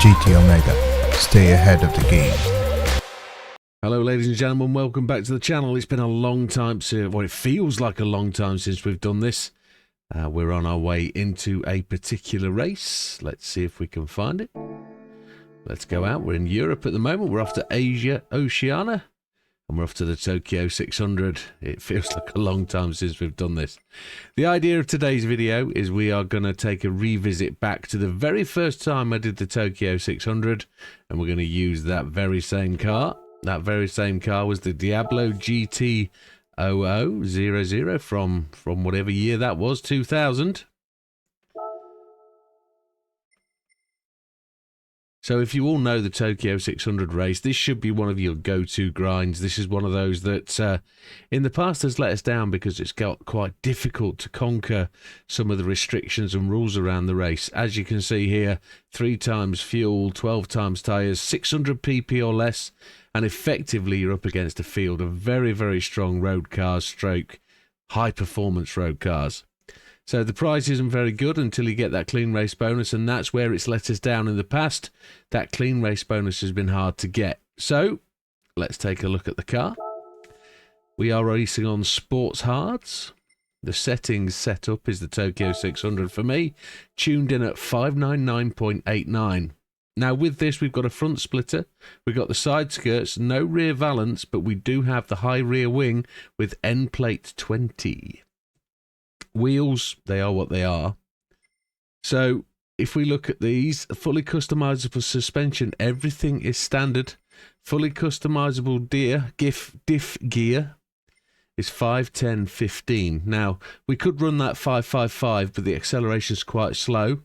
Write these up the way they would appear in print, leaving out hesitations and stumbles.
GT Omega, stay ahead of the game. Hello ladies and gentlemen, welcome back to the channel. It's been a long time well, it feels like a long time since we've done this. We're on our way into a particular race. Let's see if we can find it. Let's go out. We're in Europe at the moment. We're off to Asia, Oceania, and we're off to the Tokyo 600. It feels like a long time since we've done this. The idea of today's video is we are going to take a revisit back to the very first time I did the Tokyo 600, and we're going to use that very same car. That very same car was the Diablo GT 0000 from whatever year that was, 2000. So if you all know the Tokyo 600 race, this should be one of your go-to grinds. This is one of those that in the past has let us down because it's got quite difficult to conquer some of the restrictions and rules around the race. As you can see here, 3 times fuel, 12 times tyres, 600 pp or less, and effectively you're up against a field of very, very strong road cars, stroke high-performance road cars. So the prize isn't very good until you get that clean race bonus, and that's where it's let us down in the past. That clean race bonus has been hard to get. So let's take a look at the car. We are racing on Sports Hards. The settings set up is the Tokyo 600 for me, tuned in at 599.89. Now with this we've got a front splitter, we've got the side skirts, no rear valance, but we do have the high rear wing with end plate 20. Wheels, they are what they are. So if we look at these, fully customizable suspension, everything is standard. Fully customizable diff gear is 510/15. Now we could run that 555, but the acceleration is quite slow.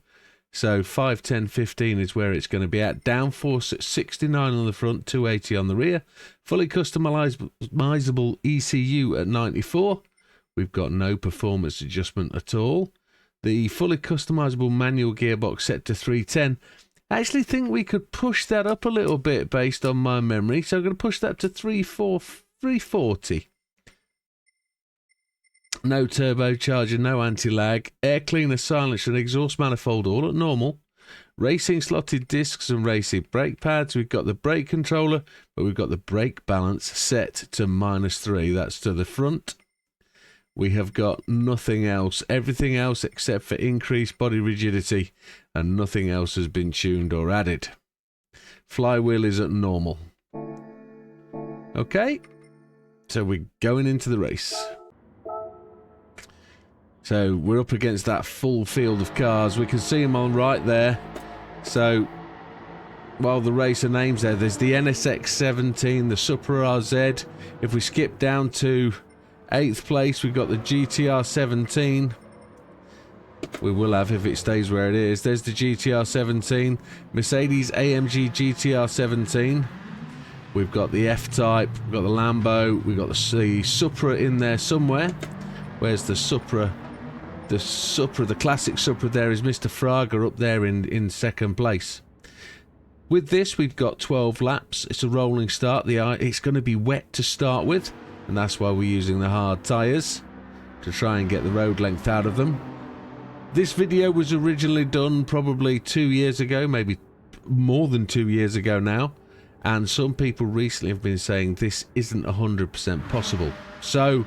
So 510/15 is where it's going to be at. Downforce at 69 on the front, 280 on the rear. Fully customizable ECU at 94. We've got no performance adjustment at all. The fully customizable manual gearbox set to 310. I actually think we could push that up a little bit based on my memory. So I'm going to push that to 340. No turbocharger, no anti-lag. Air cleaner, silencer and exhaust manifold all at normal. Racing slotted discs and racing brake pads. We've got the brake controller, but we've got the brake balance set to -3. That's to the front. We have got nothing else, everything else except for increased body rigidity, and nothing else has been tuned or added. Flywheel is at normal. Okay, so we're going into the race. So we're up against that full field of cars. We can see them on right there. So while the racer names there's the NSX 17, the Supra RZ. If we skip down to 8th place, we've got the GTR 17. We will have if it stays where it is. There's the GTR 17. Mercedes AMG GTR 17. We've got the F-Type. We've got the Lambo. We've got the Supra in there somewhere. Where's the Supra? The classic Supra there is Mr. Fraga up there in 2nd place. With this, we've got 12 laps. It's a rolling start. It's going to be wet to start with, and that's why we're using the hard tyres to try and get the road length out of them. This video was originally done probably 2 years ago, maybe more than 2 years ago now, and some people recently have been saying this isn't 100% possible. So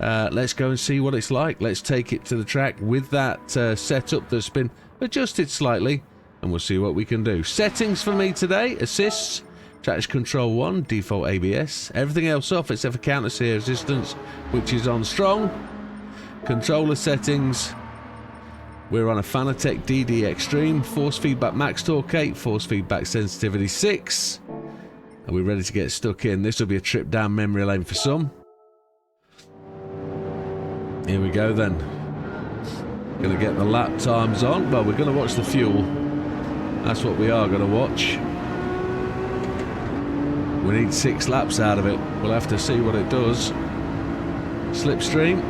let's go and see what it's like. Let's take it to the track with that setup that's been adjusted slightly, and we'll see what we can do. Settings for me today: assists, traction control 1, default ABS, everything else off except for counter steer assistance, which is on strong. Controller settings. We're on a Fanatec DD Extreme. Force feedback max torque 8. Force feedback sensitivity 6. And we're ready to get stuck in. This will be a trip down memory lane for some. Here we go then. Gonna get the lap times on. Well, we're gonna watch the fuel. That's what we are gonna watch. We need 6 laps out of it. We'll have to see what it does. Slipstream.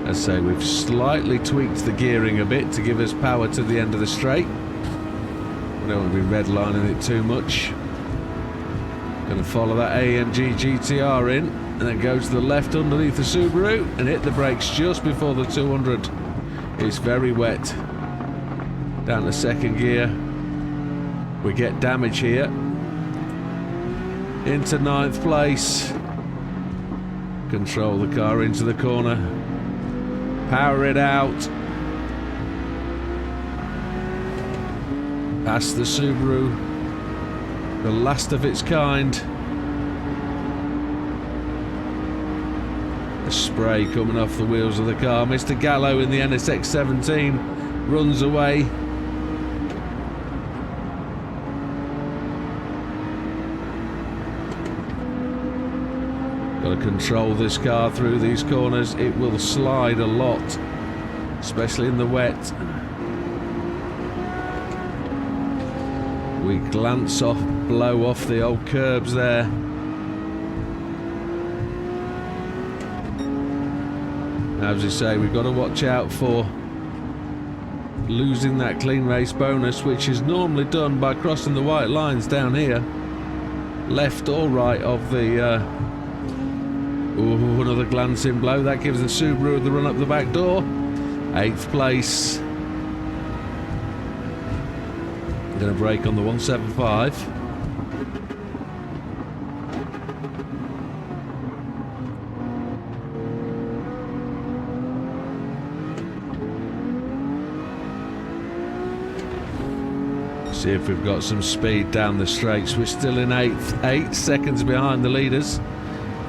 As I say, we've slightly tweaked the gearing a bit to give us power to the end of the straight. We don't want to be redlining it too much. Going to follow that AMG GTR in and then go to the left underneath the Subaru and hit the brakes just before the 200. It's very wet. Down to second gear. We get damage here. Into 9th place. Control the car into the corner. Power it out. Past the Subaru. The last of its kind. The spray coming off the wheels of the car. Mr. Gallo in the NSX 17 runs away. Got to control this car through these corners. It will slide a lot, especially in the wet. We glance off, blow off the old curbs there. As you say, we've got to watch out for losing that clean race bonus, which is normally done by crossing the white lines down here, left or right of the ooh, another glancing blow. That gives the Subaru the run up the back door. 8th place. Going to brake on the 175. See if we've got some speed down the straights. We're still in 8th, 8 seconds behind the leaders.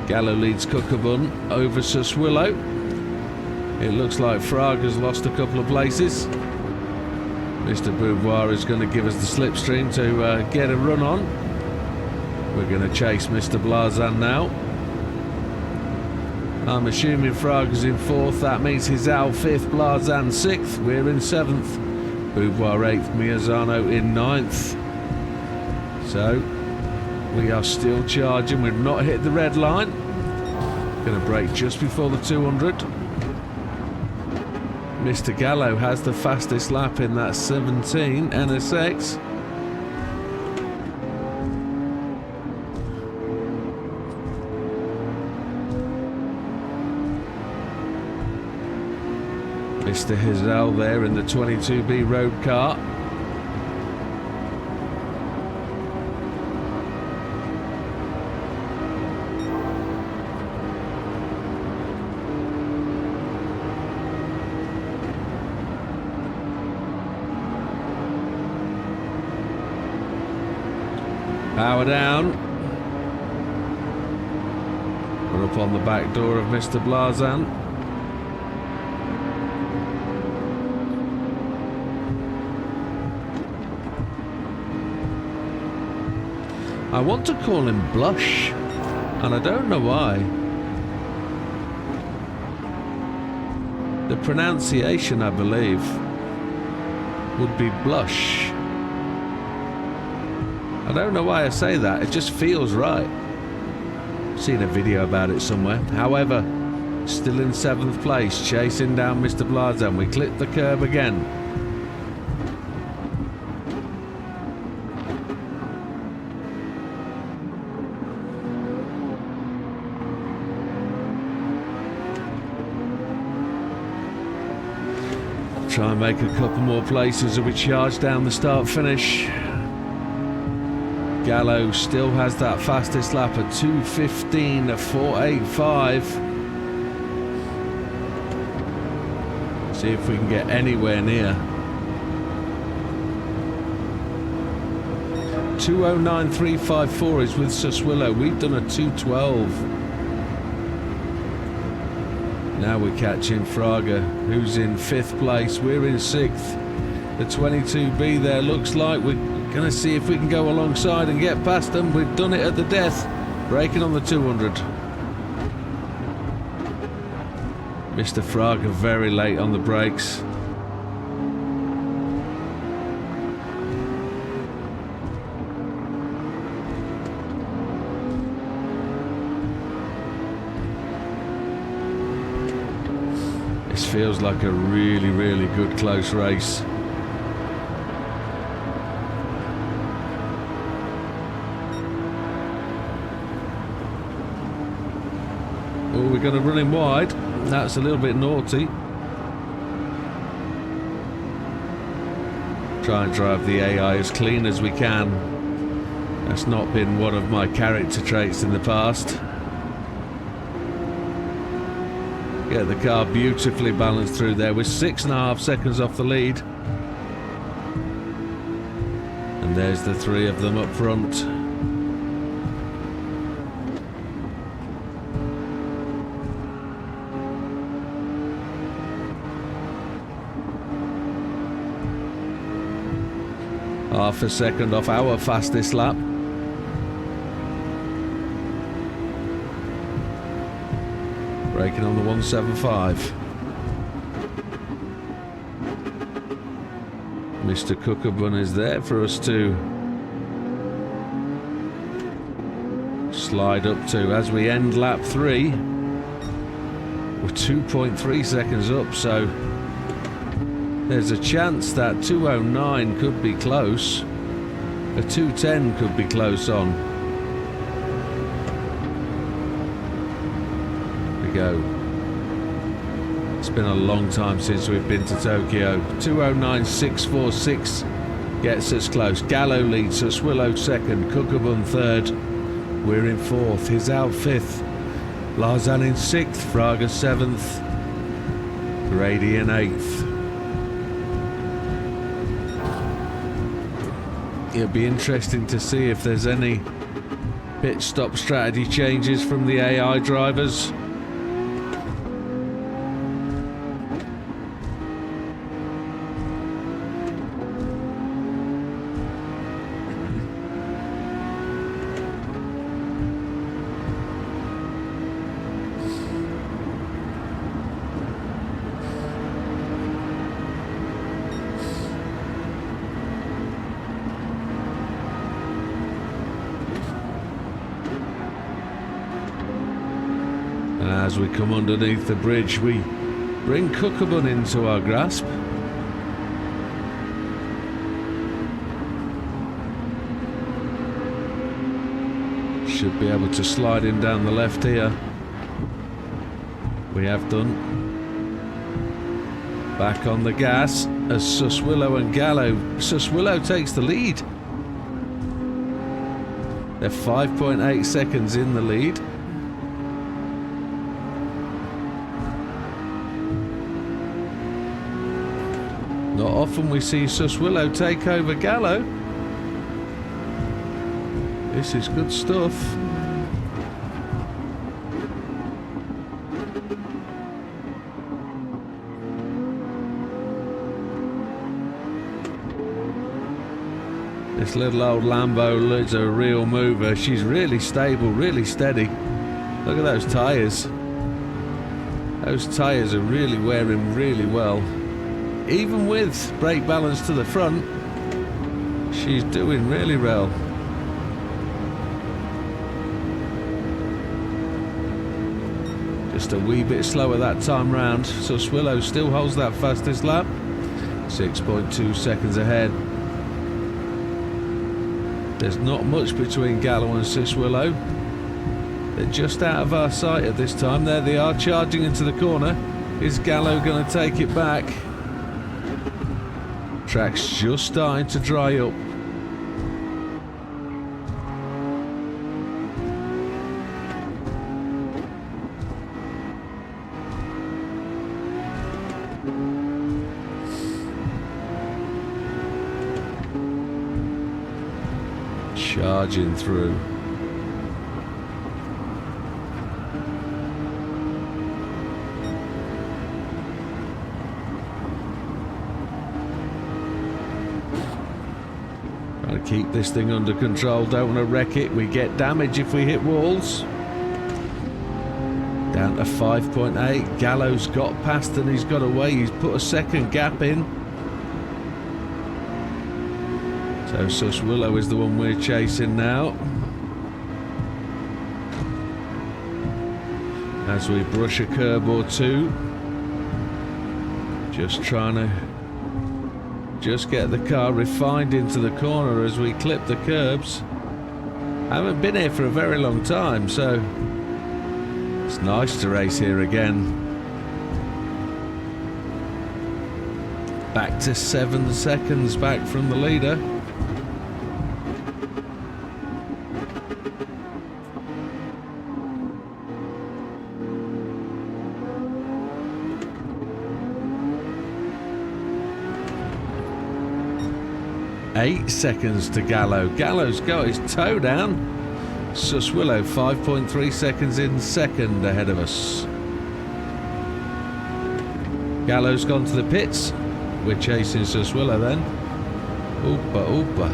Gallo leads Cookabun over Suswillow. It looks like Frag has lost a couple of places. Mr. Beauvoir is going to give us the slipstream to get a run on. We're going to chase Mr. Blazan now. I'm assuming Frag is in 4th. That means Hizal 5th, Blazan 6th. We're in 7th. Beauvoir 8th, Miazano in 9th. So we are still charging. We've not hit the red line. Going to brake just before the 200. Mr. Gallo has the fastest lap in that 17 NSX. Mr. Hizal there in the 22B road car. Power down. We're up on the back door of Mr. Blazan. I want to call him Blush, and I don't know why. The pronunciation, I believe, would be Blush. I don't know why I say that, it just feels right. Seen a video about it somewhere. However, still in 7th place, chasing down Mr. Blazan. We clip the curb again. Try and make a couple more places as we charge down the start-finish. Gallo still has that fastest lap at 2:15, a 4:85. See if we can get anywhere near. 2:09.354 is with Suswillow. We've done a 2:12. Now we're catching Fraga, who's in 5th place. We're in 6th. The 22B there looks like we're going to see if we can go alongside and get past them. We've done it at the death. Braking on the 200. Mr. Fraga very late on the brakes. This feels like a really, really good close race. Oh, we're going to run him wide. That's a little bit naughty. Try and drive the AI as clean as we can. That's not been one of my character traits in the past. Get the car beautifully balanced through there. We're 6.5 seconds off the lead. And there's the 3 of them up front. Half a second off our fastest lap. Braking on the 175. Mr. Cookerbun is there for us to slide up to as we end lap 3. We're 2.3 seconds up, so there's a chance that 209 could be close. A 210 could be close on. There we go. It's been a long time since we've been to Tokyo. 209.646 gets us close. Gallo leads us, Willow 2nd, Cookerbun 3rd. We're in 4th, he's out 5th. Larzan in 6th, Fraga 7th. Grady in 8th. It'll be interesting to see if there's any pit stop strategy changes from the AI drivers. As we come underneath the bridge, we bring Cookerbun into our grasp. Should be able to slide him down the left here. We have done. Back on the gas as Suswillow and Gallo. Suswillow takes the lead. They're 5.8 seconds in the lead. Not often we see Suswillow take over Gallo. This is good stuff. This little old Lambo is a real mover. She's really stable, really steady. Look at those tyres. Those tyres are really wearing really well. Even with brake balance to the front, she's doing really well. Just a wee bit slower that time round. So Swillow still holds that fastest lap. 6.2 seconds ahead. There's not much between Gallo and Suswillow. They're just out of our sight at this time. There they are, charging into the corner. Is Gallo going to take it back? Track's just starting to dry up. Charging through. Keep this thing under control, don't want to wreck it. We get damage if we hit walls. Down to 5.8. Gallo's got past and he's got away. He's put a second gap in. So Sus Willow is the one we're chasing now. As we brush a curb or two. Just trying to just get the car refined into the corner as we clip the curbs. I haven't been here for a very long time, so it's nice to race here again. Back to 7 seconds back from the leader. Eight seconds to Gallo. Gallo's got his toe down. Sus Willow 5.3 seconds in second ahead of us. Gallo's gone to the pits. We're chasing Sus Willow then. Oopa oopa.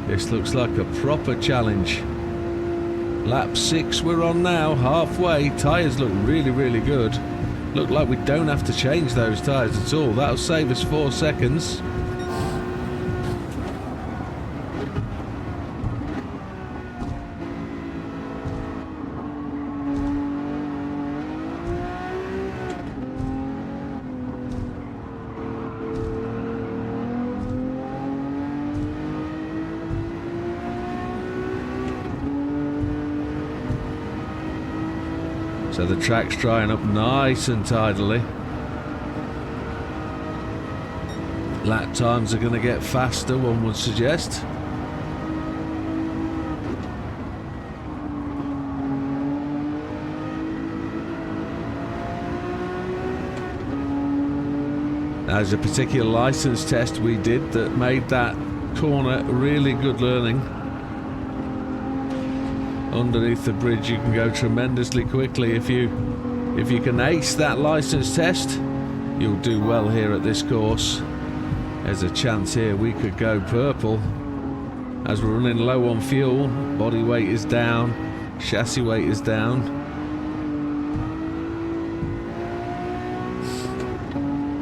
This looks like a proper challenge. Lap 6 we're on now, halfway. Tyres look really, really good. Look like we don't have to change those tyres at all. That'll save us 4 seconds. So the track's drying up nice and tidily. Lap times are going to get faster, one would suggest. There's a particular license test we did that made that corner really good learning. Underneath the bridge you can go tremendously quickly. If you can ace that license test, you'll do well here at this course. There's a chance here we could go purple. As we're running low on fuel, body weight is down, chassis weight is down.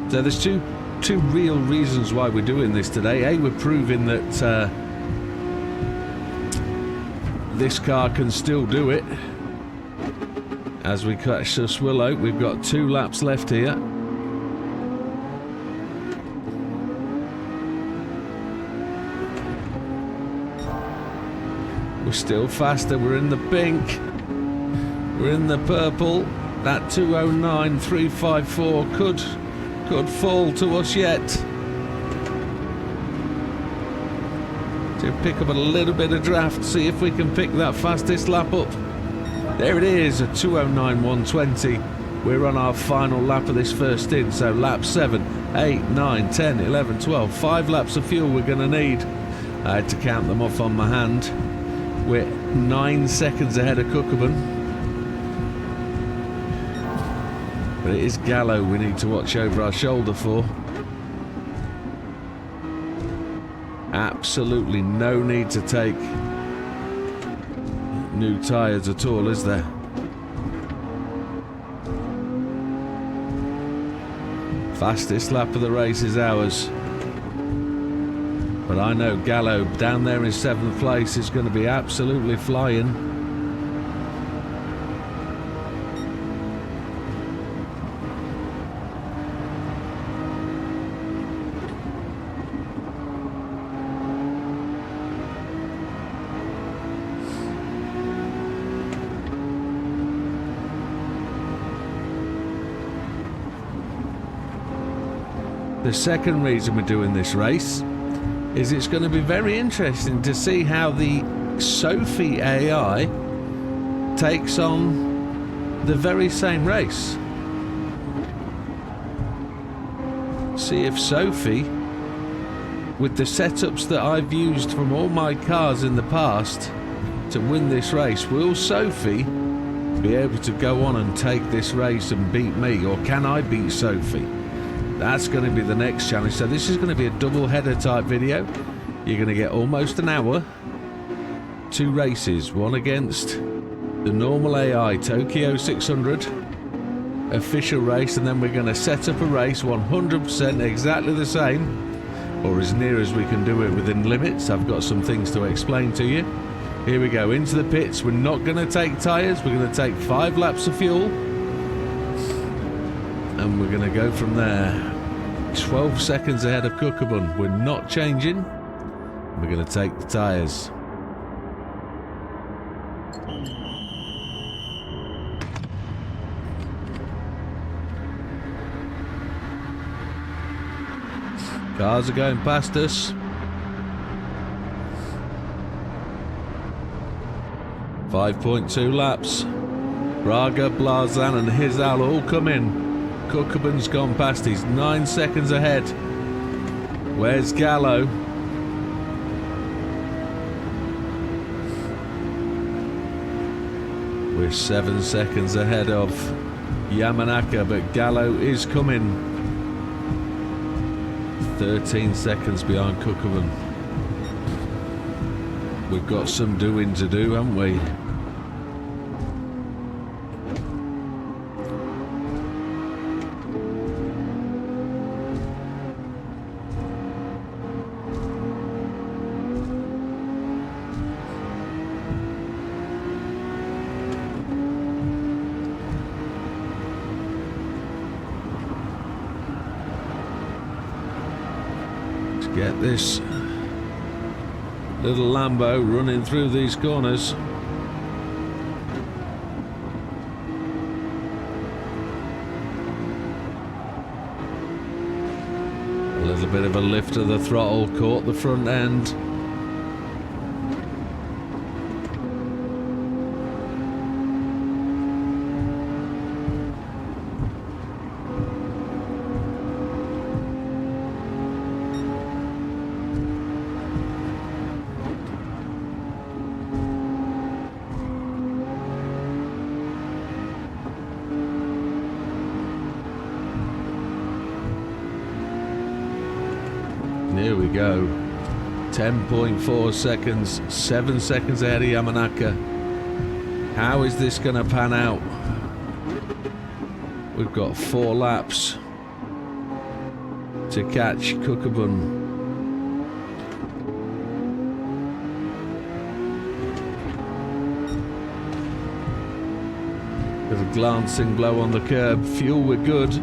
So there's two real reasons why we're doing this today. A, we're proving that this car can still do it. As we catch Sus Willow, we've got 2 laps left here. We're still faster, we're in the pink. We're in the purple. That 209.354 could fall to us yet. To pick up a little bit of draft, see if we can pick that fastest lap up. There it is, a 209.120. We're on our final lap of this first stint, so lap 7, 8, 9, 10, 11, 12. 5 laps of fuel we're going to need. I had to count them off on my hand. We're 9 seconds ahead of Cookabun. But it is Gallo we need to watch over our shoulder for. Absolutely no need to take new tyres at all, is there? Fastest lap of the race is ours. But I know Gallo down there in 7th place is going to be absolutely flying. The second reason we're doing this race is it's going to be very interesting to see how the Sophy AI takes on the very same race. See if Sophy, with the setups that I've used from all my cars in the past to win this race, will Sophy be able to go on and take this race and beat me, or can I beat Sophy? That's going to be the next challenge. So this is going to be a double header type video. You're going to get almost an hour, 2 races, one against the normal AI Tokyo 600 official race, and then we're going to set up a race 100% exactly the same, or as near as we can do it within limits. I've got some things to explain to you. Here we go, into the pits. We're not going to take tyres, we're going to take 5 laps of fuel, and we're going to go from there. 12 seconds ahead of Kukabun. We're not changing, we're going to take the tyres. Cars are going past us. 5.2 laps. Braga, Blazan and Hizal all come in. Kukabun's gone past. He's 9 seconds ahead. Where's Gallo? We're 7 seconds ahead of Yamanaka, but Gallo is coming. 13 seconds behind Kukabun. We've got some doing to do, haven't we? Get this little Lambo running through these corners. A little bit of a lift of the throttle, caught the front end. Here we go. 10.4 seconds, 7 seconds ahead of Yamanaka. How is this going to pan out? We've got 4 laps to catch Kukabun. With a glancing blow on the curb. Fuel, we're good.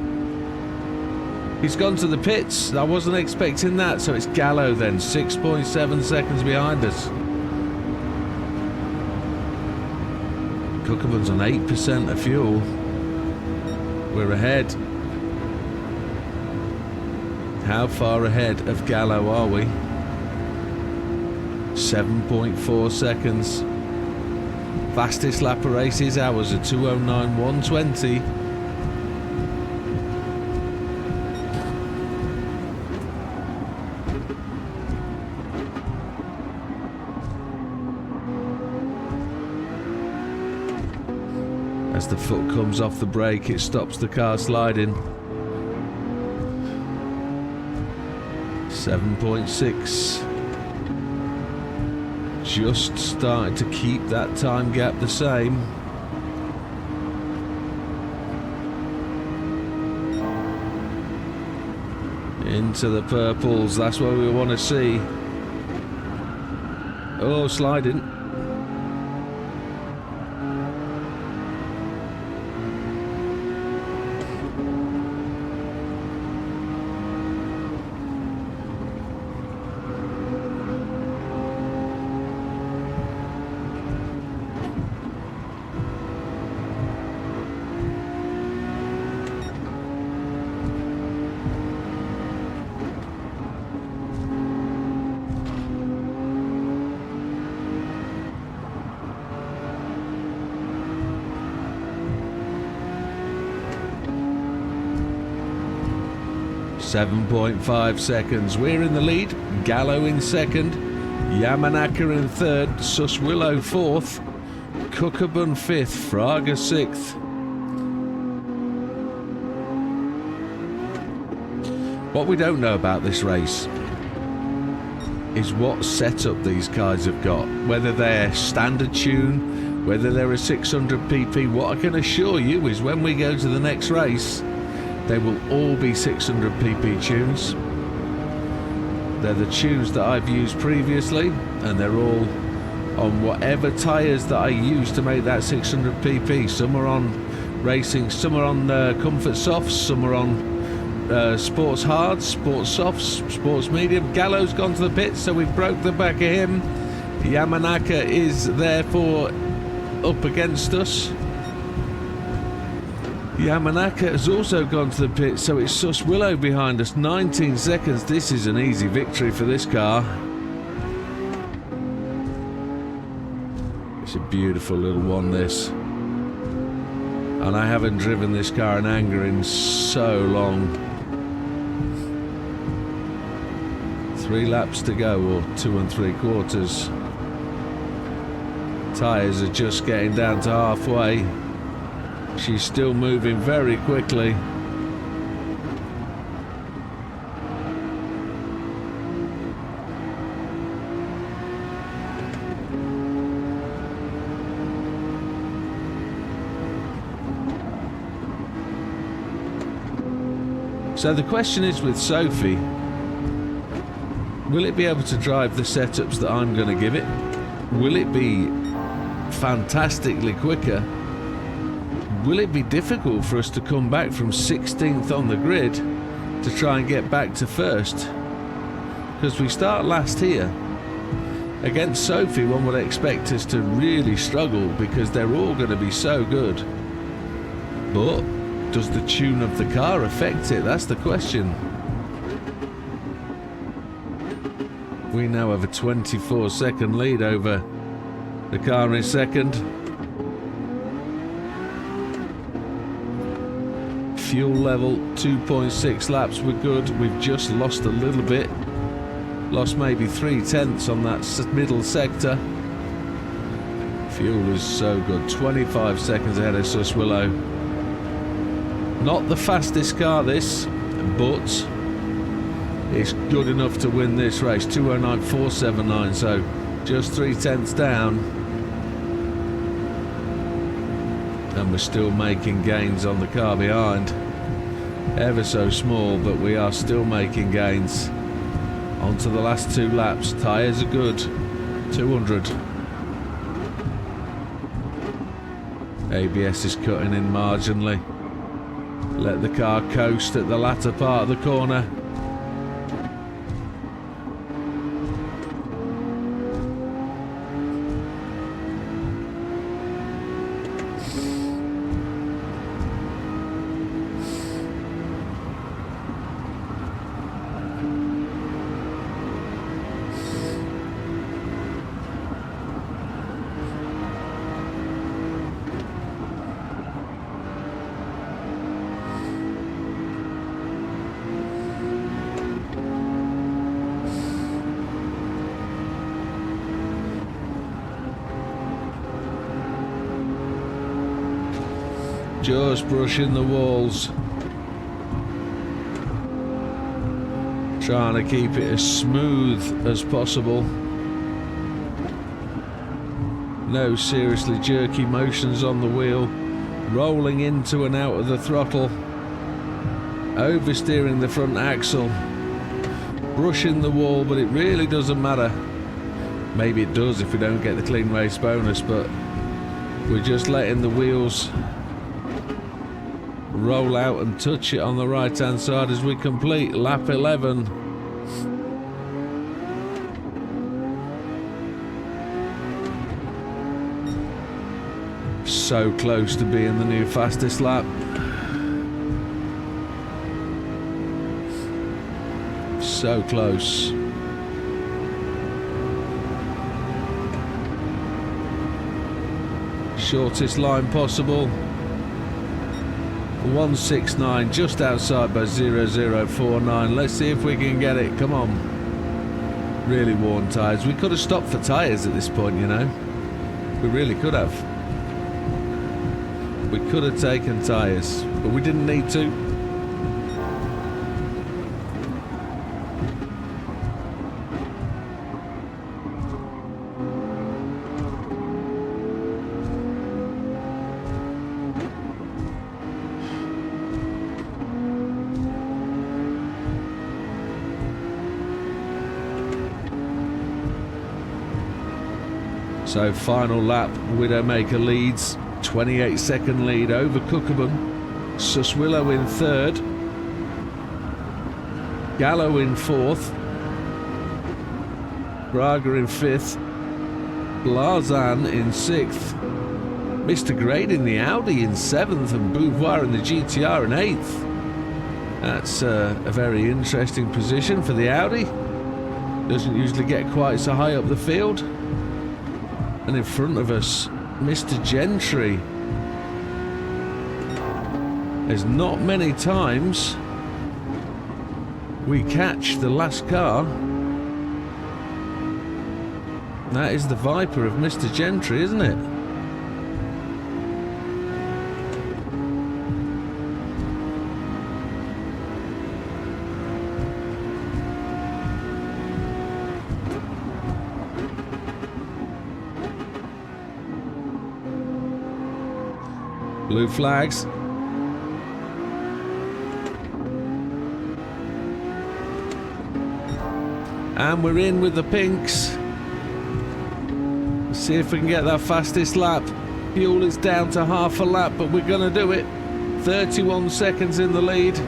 He's gone to the pits. I wasn't expecting that. So it's Gallo then, 6.7 seconds behind us. Kukabun's on 8% of fuel. We're ahead. How far ahead of Gallo are we? 7.4 seconds. Fastest lap of race is ours at 2:09.120. As the foot comes off the brake, it stops the car sliding. 7.6. Just starting to keep that time gap the same. Into the purples, that's what we want to see. Oh, sliding. .5 seconds. We're in the lead. Gallo in second. Yamanaka in third. Suswillow fourth. Cookabun 5th, Fraga 6th. What we don't know about this race is what setup these cars have got. Whether they're standard tune, whether they're a 600 pp. What I can assure you is when we go to the next race, they will all be 600 pp tunes. They're the tunes that I've used previously, and they're all on whatever tyres that I use to make that 600 pp. Some are on racing, some are on comfort softs, some are on sports hards, sports softs, sports medium. Gallo's gone to the pits, so we've broke the back of him. Yamanaka is therefore up against us. Yamanaka has also gone to the pits, so it's Sus Willow behind us. 19 seconds. This is an easy victory for this car. It's a beautiful little one, this. And I haven't driven this car in anger in so long. 3 laps to go, or 2 3/4. Tyres are just getting down to halfway. She's still moving very quickly. So the question is with Sophy, will it be able to drive the setups that I'm going to give it? Will it be fantastically quicker? Will it be difficult for us to come back from 16th on the grid to try and get back to first? Because we start last here. Against Sophy, one would expect us to really struggle because they're all going to be so good. But does the tune of the car affect it? That's the question. We now have a 24-second lead over the car in second. Fuel level 2.6 laps, we're good. We've just lost a little bit. Lost maybe 3/10 on that middle sector. Fuel is so good. 25 seconds ahead of Sus Willow. Not the fastest car this, but it's good enough to win this race. 209.479, so just 3/10 down. And we're still making gains on the car behind. Ever so small, but we are still making gains. On to the last 2 laps. Tyres are good. 200. ABS is cutting in marginally. Let the car coast at the latter part of the corner. Just brushing the walls. Trying to keep it as smooth as possible. No seriously jerky motions on the wheel. Rolling into and out of the throttle. Oversteering the front axle. Brushing the wall, but it really doesn't matter. Maybe it does if we don't get the clean race bonus, but we're just letting the wheels roll out and touch it on the right hand side as we complete lap 11. So close to being the new fastest lap. So close. Shortest line possible. 169, just outside by 0049. Let's see if we can get it. Come on. Really worn tyres. We could have stopped for tyres at this point, you know. We really could have. We could have taken tyres, but we didn't need to. So final lap, Widdowmaker leads, 28-second lead over Cookabun. Suswillow in third. Gallo in fourth. Braga in fifth. Blazan in sixth. Mr. Grade in the Audi in seventh, and Beauvoir in the GTR in eighth. That's a very interesting position for the Audi. Doesn't usually get quite so high up the field. And in front of us, Mr. Gentry. There's not many times we catch the last car. That is the Viper of Mr. Gentry, isn't it? Blue flags. And we're in with the pinks. Let's see if we can get that fastest lap. Fuel is down to half a lap, but we're going to do it. 31 seconds in the lead.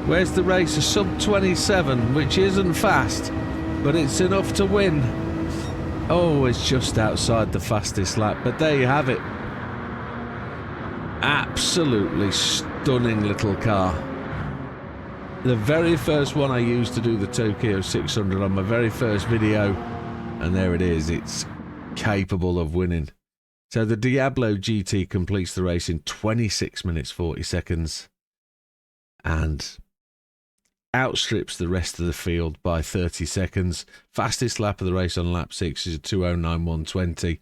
Where's the race? A sub 27, which isn't fast, but it's enough to win. Oh, it's just outside the fastest lap, but there you have it. Absolutely stunning little car. The very first one I used to do the Tokyo 600 on my very first video, and there it is. It's capable of winning. So the Diablo GT completes the race in 26 minutes 40 seconds and outstrips the rest of the field by 30 seconds. Fastest lap of the race on lap 6 is a 2:09.120.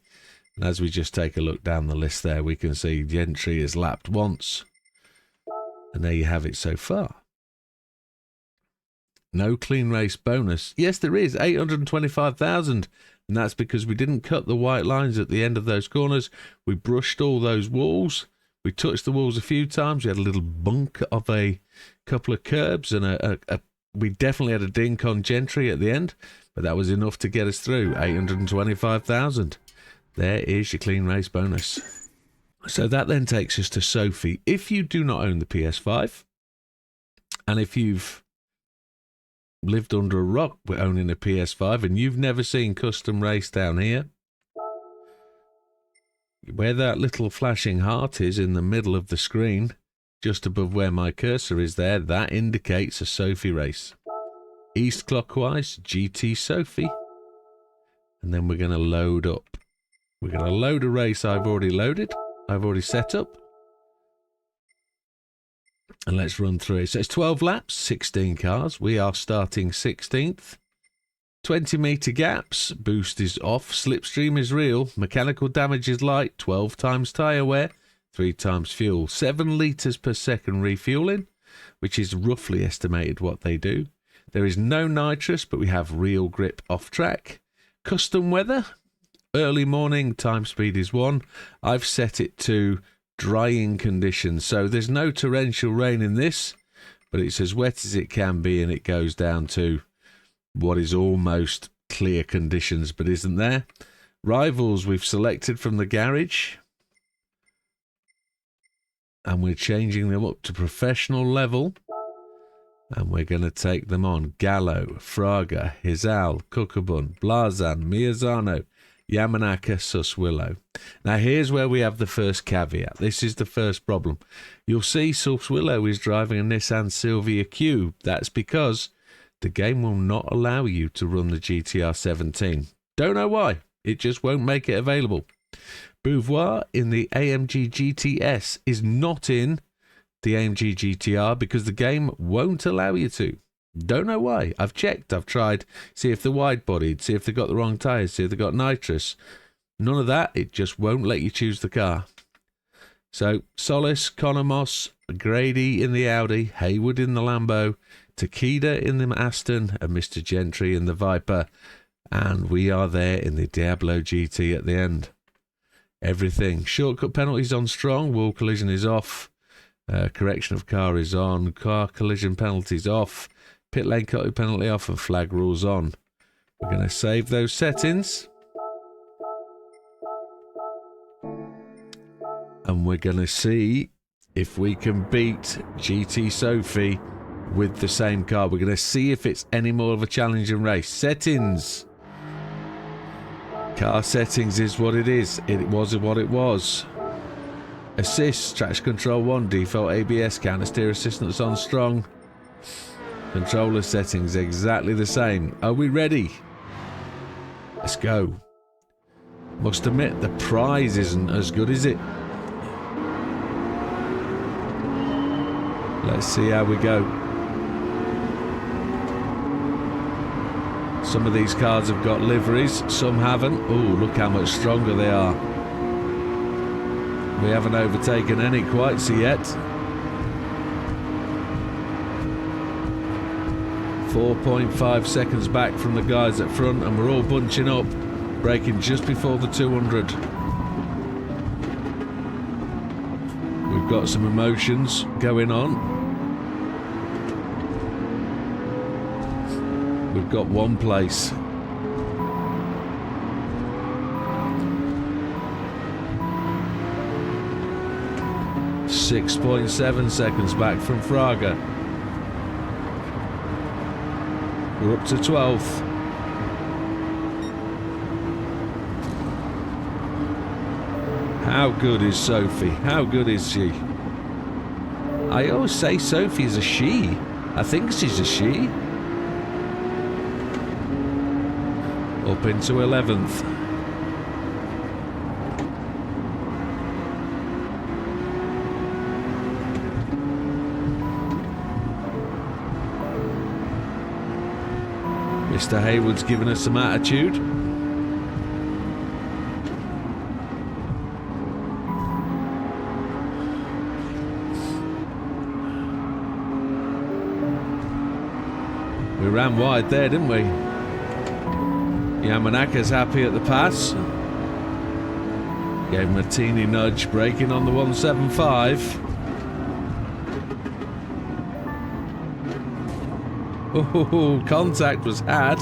And as we just take a look down the list there, we can see Gentry has lapped once. And there you have it so far. No clean race bonus. Yes, there is, 825,000. And that's because we didn't cut the white lines at the end of those corners. We brushed all those walls. We touched the walls a few times. We had a little bunk of a couple of curbs. And we definitely had a dink on Gentry at the end. But that was enough to get us through, 825,000. There is your clean race bonus. So that then takes us to Sophy. If you do not own the PS5, and if you've lived under a rock with owning a PS5 and you've never seen custom race down here, where that little flashing heart is in the middle of the screen, just above where my cursor is there, that indicates a Sophy race. East clockwise, GT Sophy. And then we're going to load up. We're going to load a race I've already loaded. I've already set up. And let's run through it. So it's 12 laps, 16 cars. We are starting 16th. 20-metre gaps. Boost is off. Slipstream is real. Mechanical damage is light. 12 times tyre wear. 3 times fuel. 7 litres per second refueling, which is roughly estimated what they do. There is no nitrous, but we have real grip off track. Custom weather. Early morning, time speed is 1. I've set it to drying conditions, so there's no torrential rain in this, but it's as wet as it can be, and it goes down to what is almost clear conditions, but isn't there. Rivals we've selected from the garage, and we're changing them up to professional level, and we're going to take them on. Gallo, Fraga, Hizal, Cookabun, Blazan, Miyazano, Yamanaka, Suswillow. Now here's where we have the first caveat. This is the first problem. You'll see Suswillow is driving a Nissan Silvia Cube. That's because the game will not allow you to run the GTR 17. Don't know why. It just won't make it available. Beauvoir in the AMG GTS is not in the AMG GTR because the game won't allow you to. Don't know why. I've checked, I've tried, see if they're wide-bodied, see if they've got the wrong tyres, see if they've got nitrous. None of that, it just won't let you choose the car. So, Solis, Connor Moss, Grady in the Audi, Hayward in the Lambo, Takeda in the Aston, and Mr. Gentry in the Viper. And we are there in the Diablo GT at the end. Everything. Shortcut penalties on strong, wall collision is off, correction of car is on, car collision penalties off, pit lane cutting penalty off, and flag rules on. We're going to save those settings. And we're going to see if we can beat GT Sophy with the same car. We're going to see if it's any more of a challenging race. Settings. Car settings is what it is. It was what it was. Assist, traction control 1, default ABS, counter steer assistance on strong. Controller settings exactly the same. Are we ready? Let's go. Must admit, the prize isn't as good, is it? Let's see how we go. Some of these cars have got liveries, some haven't. Oh, look how much stronger they are. We haven't overtaken any quite so yet. 4.5 seconds back from the guys at front, and we're all bunching up, braking just before the 200. We've got some emotions going on. We've got one place. .7 seconds back from Fraga. We're up to 12th. How good is Sophy? How good is she? I always say Sophy is a she. I think she's a she. Up into 11th. Mr. Hayward's given us some attitude. We ran wide there, didn't we? Yamanaka's happy at the pass. Gave him a teeny nudge, braking on the 175. Oh, contact was had.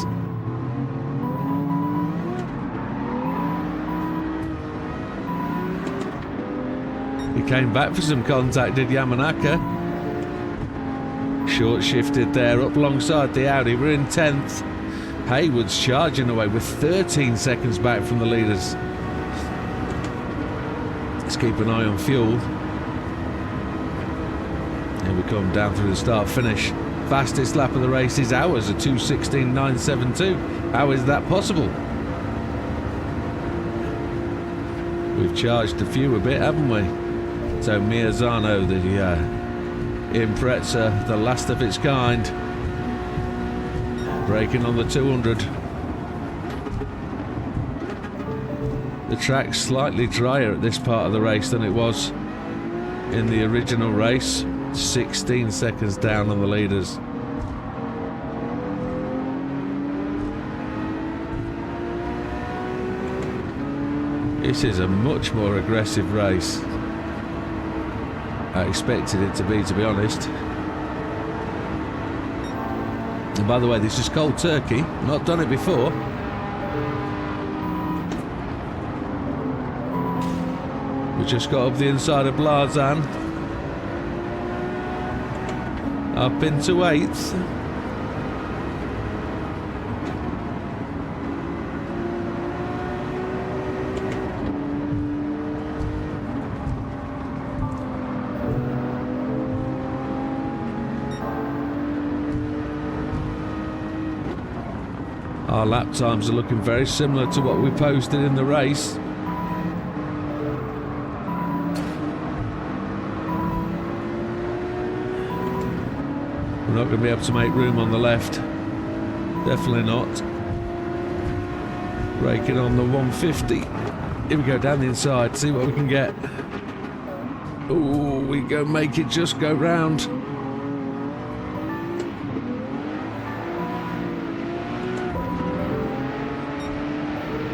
He came back for some contact, did Yamanaka. Short shifted there up alongside the Audi. We're in 10th. Hayward's charging away with 13 seconds back from the leaders. Let's keep an eye on fuel. Here we come down through the start finish. Fastest lap of the race is ours at 2:16.972. How is that possible? We've charged a few a bit, haven't we? So Miazano, the Impreza, the last of its kind, braking on the 200. The track's slightly drier at this part of the race than it was in the original race. 16 seconds down on the leaders. This is a much more aggressive race. I expected it to be honest. And by the way, this is cold turkey. Not done it before. We just got up the inside of Blazan. Up into 8th. Our lap times are looking very similar to what we posted in the race. We're not going to be able to make room on the left. Definitely not. Braking on the 150. Here we go, down the inside, see what we can get. Oh, we go make it just go round.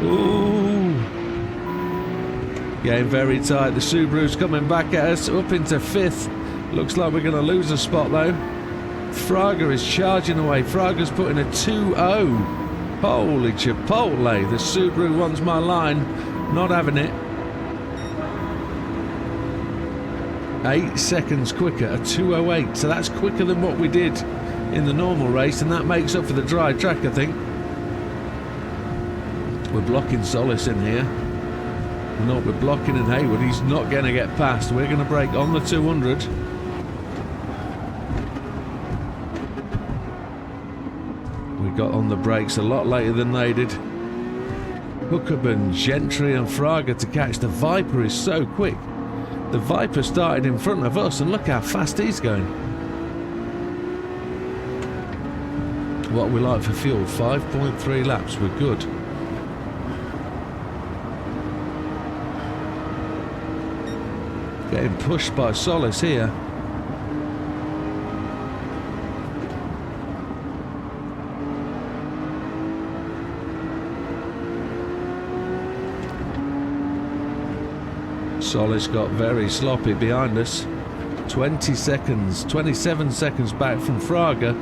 Ooh. Getting very tight. The Subaru's coming back at us, up into 5th. Looks like we're going to lose a spot though. Fraga is charging away. Fraga's putting a 2-0. Holy chipotle. The Subaru wants my line. Not having it. 8 seconds quicker, a 2:08. So that's quicker than what we did in the normal race, and that makes up for the dry track, I think. We're blocking Solis in here. No, we're blocking in Haywood. He's not going to get past. We're going to break on the 200. We got on the brakes a lot later than they did. Huckerman, Gentry and Fraga to catch. The Viper is so quick. The Viper started in front of us, and look how fast he's going. What we like for fuel, 5.3 laps, we're good. Getting pushed by Solis here. Solis got very sloppy behind us. 27 seconds back from Fraga.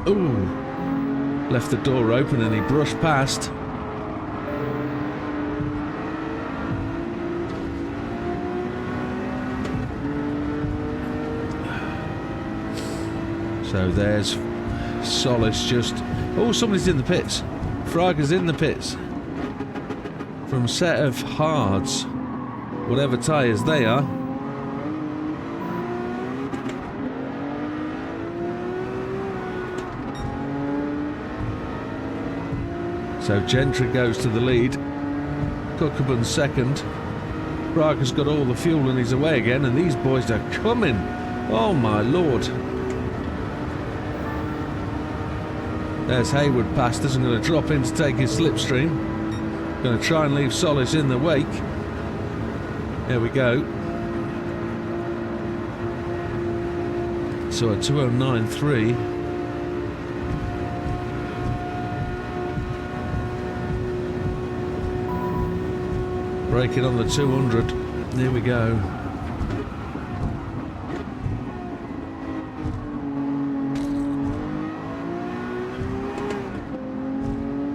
Ooh, left the door open and he brushed past. So there's Solis just... Oh, somebody's in the pits. Fraga's in the pits. From set of hards, whatever tyres they are. So Gentry goes to the lead. Kuckerman second. Fraga's got all the fuel and he's away again, and these boys are coming. Oh my lord. There's Haywood past us and going to drop in to take his slipstream. Going to try and leave Solis in the wake. There we go. So a 2:09.3. Break it on the 200. There we go.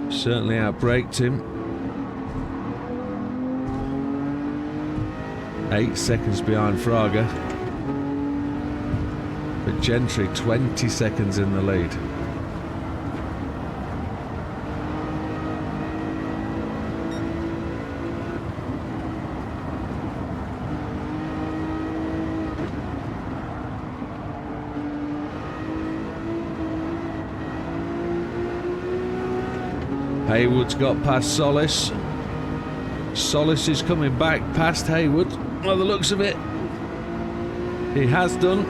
Certainly outbraked him. 8 seconds behind Fraga. But Gentry 20 seconds in the lead. Haywood's got past Solis. Solis is coming back past Haywood. By the looks of it, he has done.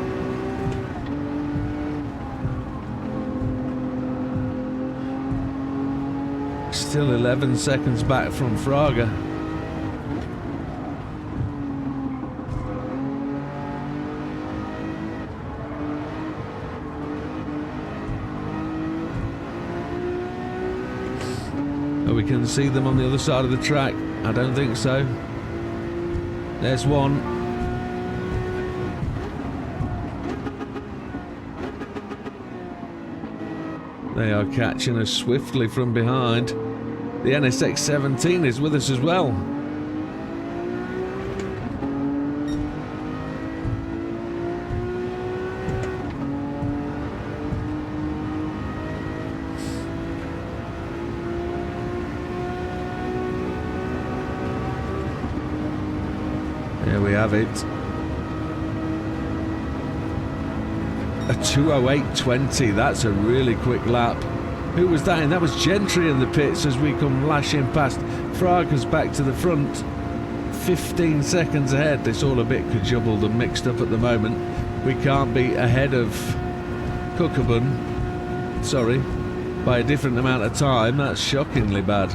Still 11 seconds back from Fraga. We can see them on the other side of the track. I don't think so. There's one. They are catching us swiftly from behind. The NSX 17 is with us as well. There we have it. A 2:08.20. That's a really quick lap. Who was that in? That was Gentry in the pits as we come lashing past. Fraga's back to the front. 15 seconds ahead. It's all a bit cajubbled and mixed up at the moment. we can't be ahead of Cookabun, sorry, by a different amount of time. That's shockingly bad.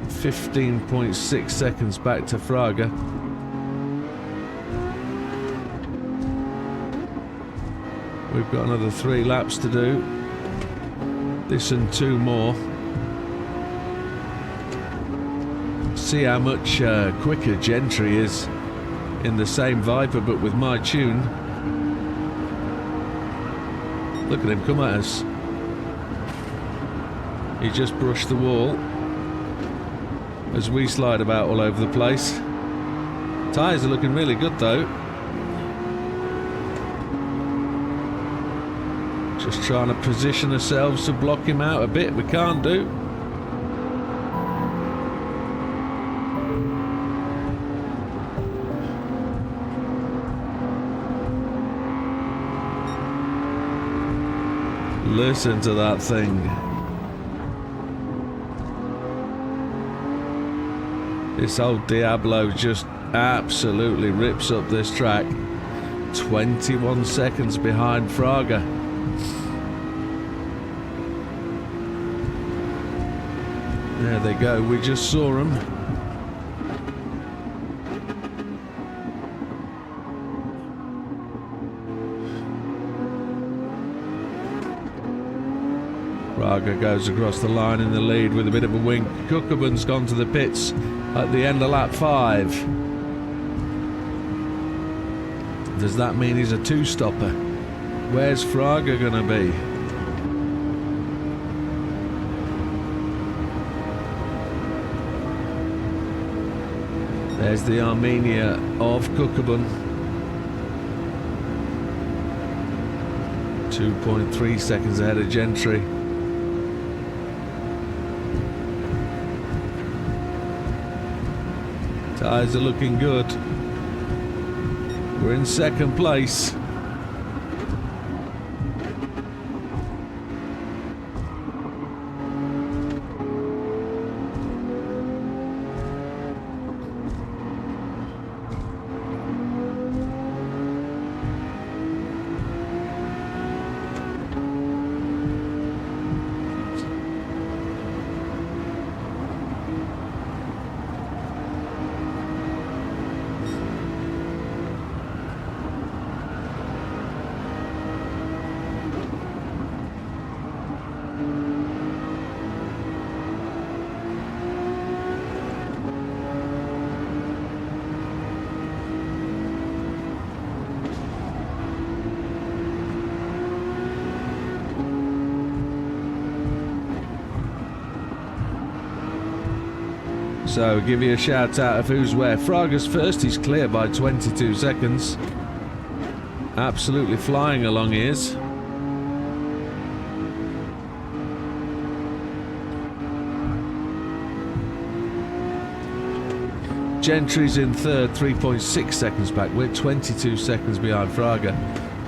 15.6 seconds back to Fraga. We've got another 3 laps to do. This and 2 more. See how much quicker Gentry is in the same Viper but with my tune. Look at him come at us. He just brushed the wall as we slide about all over the place. Tyres are looking really good though. Just trying to position ourselves to block him out a bit. We can't do. Listen to that thing. This old Diablo just absolutely rips up this track. 21 seconds behind Fraga. There they go, we just saw them. Fraga goes across the line in the lead with a bit of a wink. Cookabun's gone to the pits at the end of lap 5. Does that mean he's a 2-stopper? Where's Fraga gonna be? There's the Armenia of Cookabun. 2.3 seconds ahead of Gentry. Tyres are looking good. We're in 2nd place. So give you a shout out of who's where. Fraga's first, he's clear by 22 seconds. Absolutely flying along he is. Gentry's in 3rd, 3.6 seconds back. We're 22 seconds behind Fraga.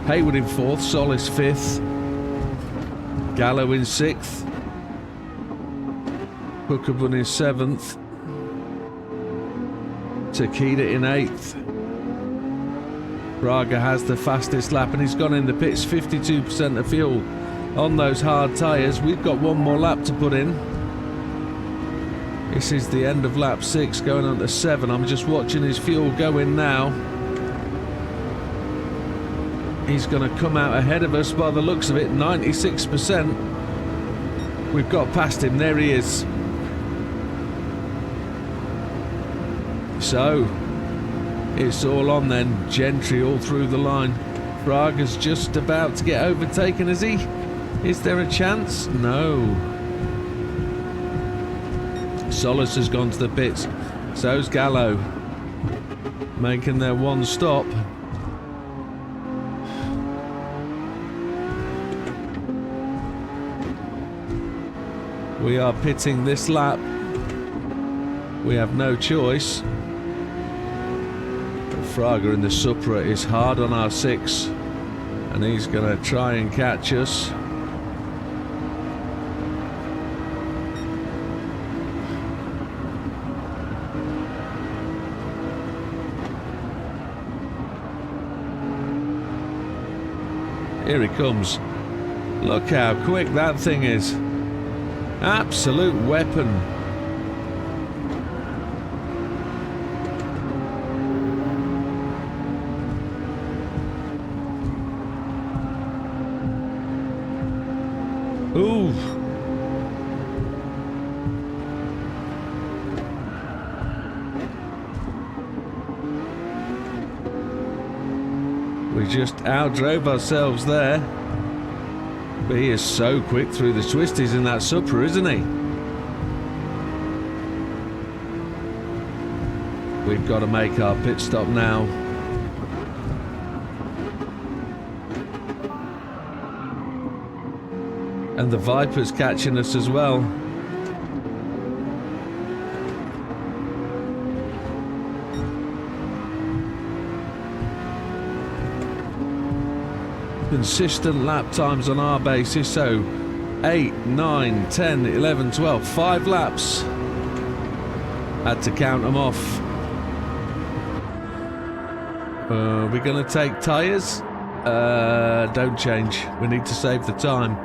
Haywood in 4th, Solis 5th. Gallo in 6th. Cookabun in 7th. Takeda in 8th. Fraga has the fastest lap and he's gone in the pits. 52% of fuel on those hard tyres. We've got 1 more lap to put in. This is the end of lap 6 going on to 7. I'm just watching his fuel go in now. He's going to come out ahead of us by the looks of it. 96%. We've got past him. There he is. So, it's all on then. Gentry all through the line. Fraga's just about to get overtaken, is he? Is there a chance? No. Solis has gone to the pits. So's Gallo. Making their 1 stop. We are pitting this lap. We have no choice. Fraga in the Supra is hard on our 6 and he's going to try and catch us. Here he comes. Look how quick that thing is. Absolute weapon. Ooh. We just outdrove ourselves there. But he is so quick through the twisties in that Supra, isn't he? We've got to make our pit stop now. And the Viper's catching us as well. Consistent lap times on our basis, so 8, 9, 10, 11, 12, 5 laps. Had to count them off. We're going to take tyres? Don't change. We need to save the time.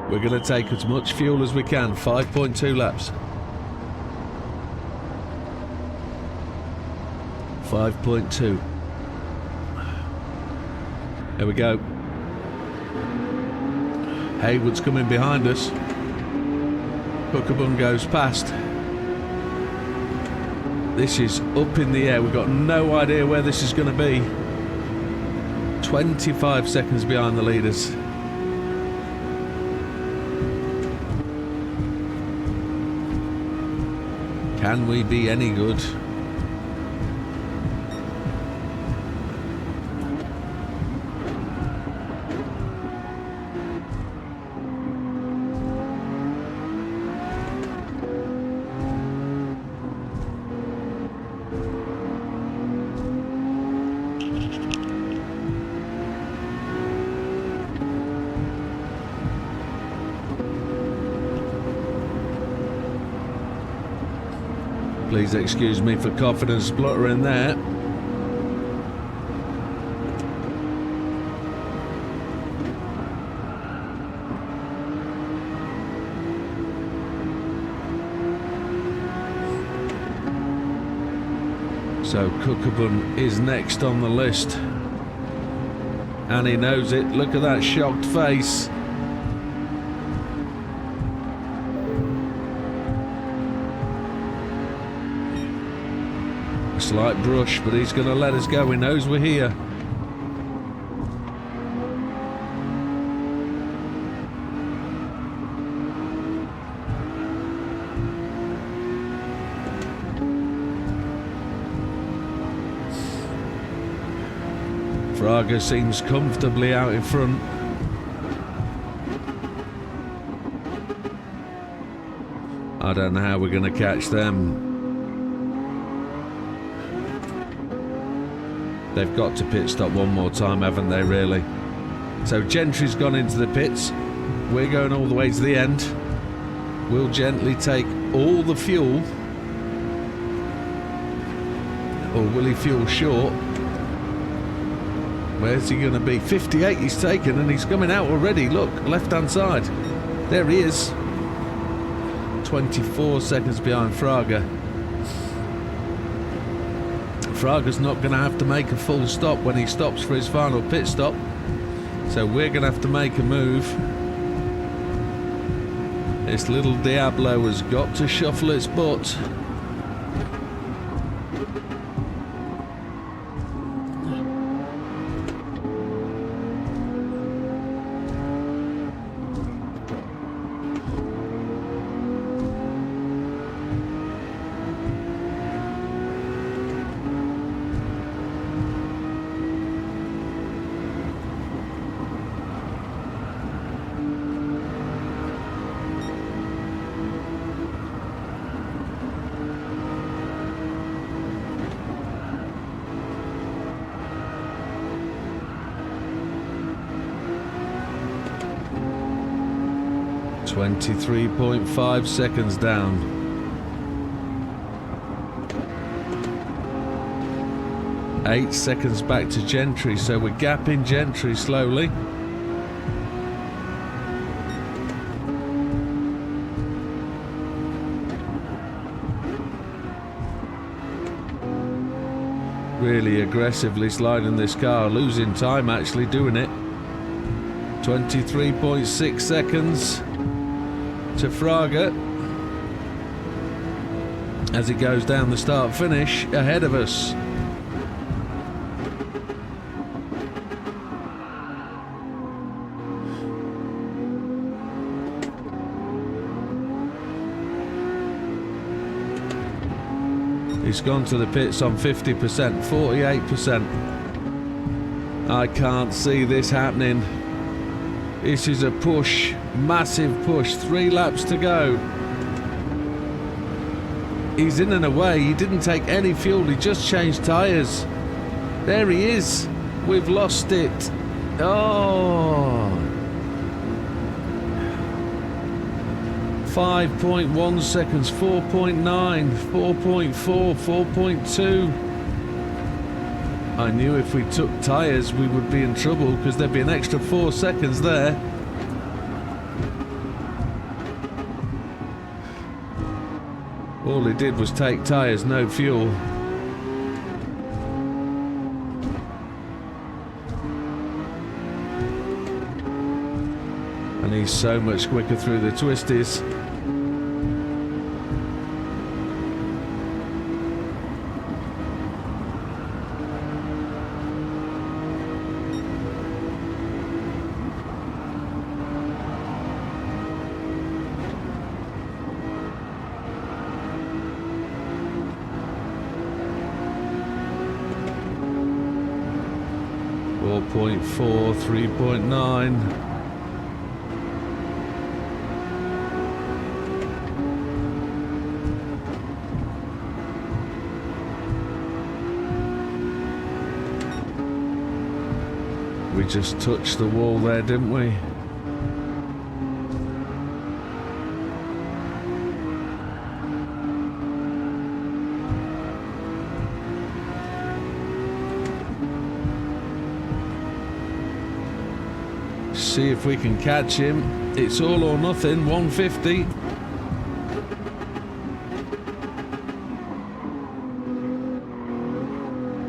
We're going to take as much fuel as we can. 5.2 laps. 5.2. There we go. Haywood's coming behind us. Cookabun goes past. This is up in the air. We've got no idea where this is going to be. 25 seconds behind the leaders. Can we be any good? Please excuse me for coughing and spluttering there. So Cookabun is next on the list. And he knows it. Look at that shocked face. Slight brush, but he's going to let us go. He knows we're here. Fraga seems comfortably out in front. I don't know how we're going to catch them. They've got to pit stop one more time, haven't they, really? So Gentry's gone into the pits. We're going all the way to the end. We'll gently take all the fuel. Or will he fuel short? Where's he going to be? 58 he's taken, and he's coming out already. Look, left-hand side. There he is. 24 seconds behind Fraga. Fraga's not going to have to make a full stop when he stops for his final pit stop. So we're going to have to make a move. This little Diablo has got to shuffle its butt. .5 seconds down. .8 seconds back to Gentry, so we're gapping Gentry slowly. Really aggressively sliding this car, losing time actually doing it. 23.6 seconds to Fraga as he goes down the start finish ahead of us. He's gone to the pits on 50%, 48%. I can't see this happening. This is a push, massive push, 3 laps to go. He's in and away, he didn't take any fuel, he just changed tyres. There he is, we've lost it. Oh. 5.1 seconds, 4.9, 4.4, 4.2. I knew if we took tyres we would be in trouble because there'd be an extra 4 seconds there. All he did was take tyres, no fuel. And he's so much quicker through the twisties. .4, 3.9. We just touched the wall there, didn't we? See if we can catch him. It's all or nothing, 150.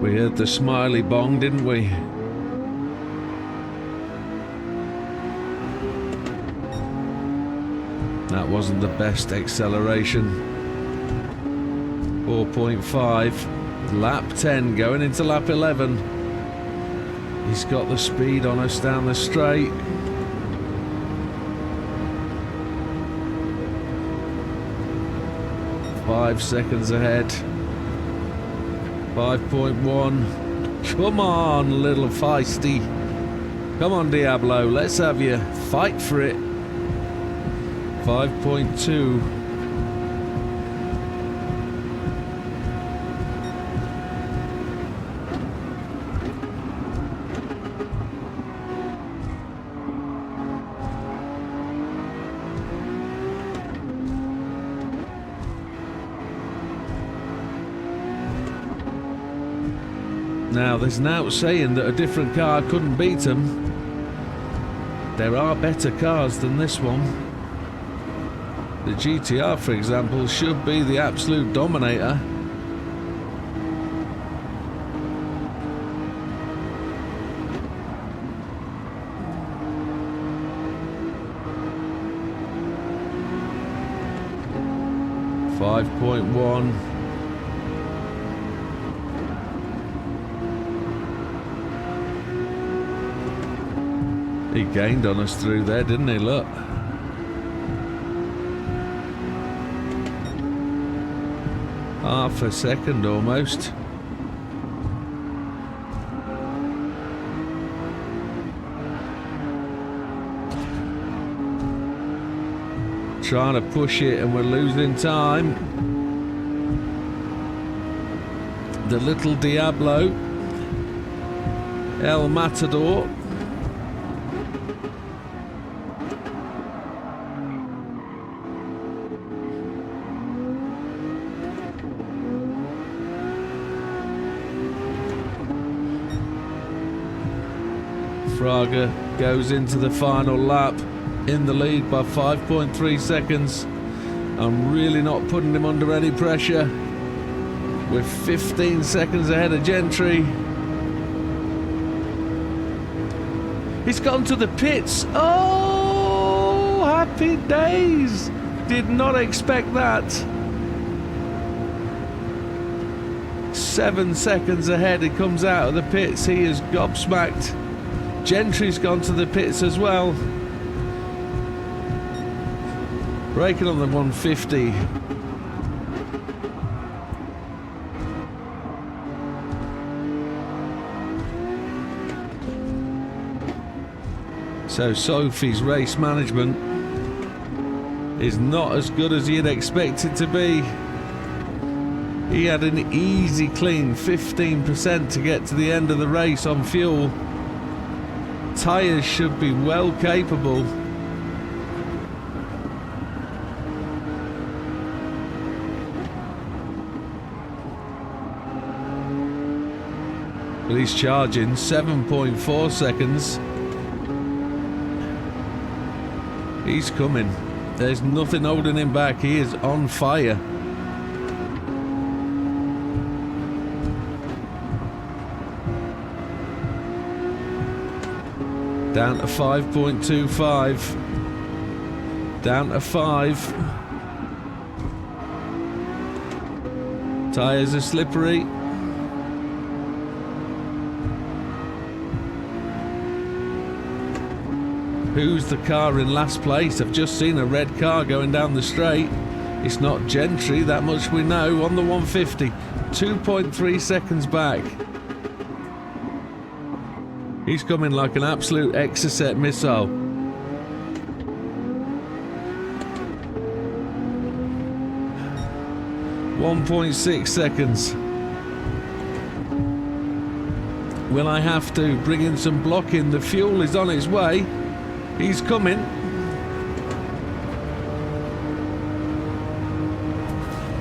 We heard the smiley bong, didn't we? That wasn't the best acceleration. 4.5. Lap 10 going into lap 11. He's got the speed on us down the straight. Five seconds ahead. 5.1. Come on, little feisty. Come on, Diablo, let's have you fight for it. 5.2. Now, there's an out saying that a different car couldn't beat them. There are better cars than this one. The GTR, for example, should be the absolute dominator. .1. He gained on us through there, didn't he? Look. Half a second almost. Trying to push it and we're losing time. The little Diablo. El Matador. Fraga goes into the final lap in the lead by 5.3 seconds. I'm really not putting him under any pressure. We're 15 seconds ahead of Gentry. He's gone to the pits. Oh, happy days. Did not expect that. 7 seconds ahead. He comes out of the pits. He is gobsmacked. Gentry's gone to the pits as well. Braking on the 150. So Sophy's race management is not as good as you'd expect it to be. He had an easy clean 15% to get to the end of the race on fuel. Tyres should be well capable. But he's charging 7.4 seconds. He's coming. There's nothing holding him back. He is on fire. Down to 5.25. Down to 5. Tyres are slippery. Who's the car in last place? I've just seen a red car going down the straight. It's not Gentry, that much we know, on the 150. 2.3 seconds back. He's coming like an absolute Exocet missile. .6 seconds. Will I have to bring in some blocking? The fuel is on its way. He's coming.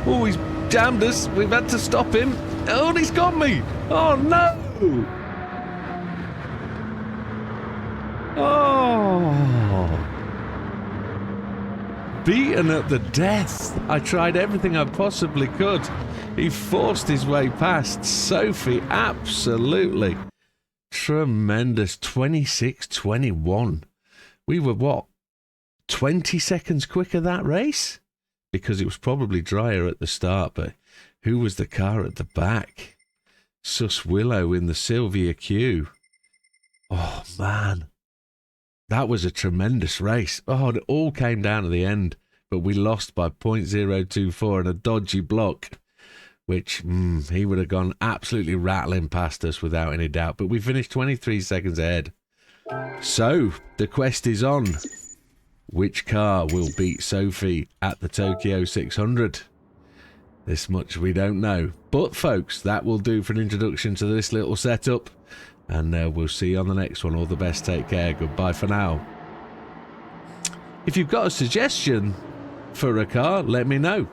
Oh, he's jammed us. We've had to stop him. Oh, he's got me. Oh, no. Oh. Beaten at the death. I tried everything I possibly could. He forced his way past. Sophy, absolutely tremendous. 26-21. We were, what, 20 seconds quicker that race? Because it was probably drier at the start, but who was the car at the back? Sus Willow in the Sylvia Q. Oh, man. That was a tremendous race. Oh, it all came down to the end, but we lost by .024 and a dodgy block, which he would have gone absolutely rattling past us without any doubt. But we finished 23 seconds ahead. So, the quest is on. Which car will beat Sophy at the Tokyo 600? This much we don't know. But, folks, that will do for an introduction to this little setup. And we'll see you on the next one. All the best. Take care. Goodbye for now. If you've got a suggestion for a car, let me know.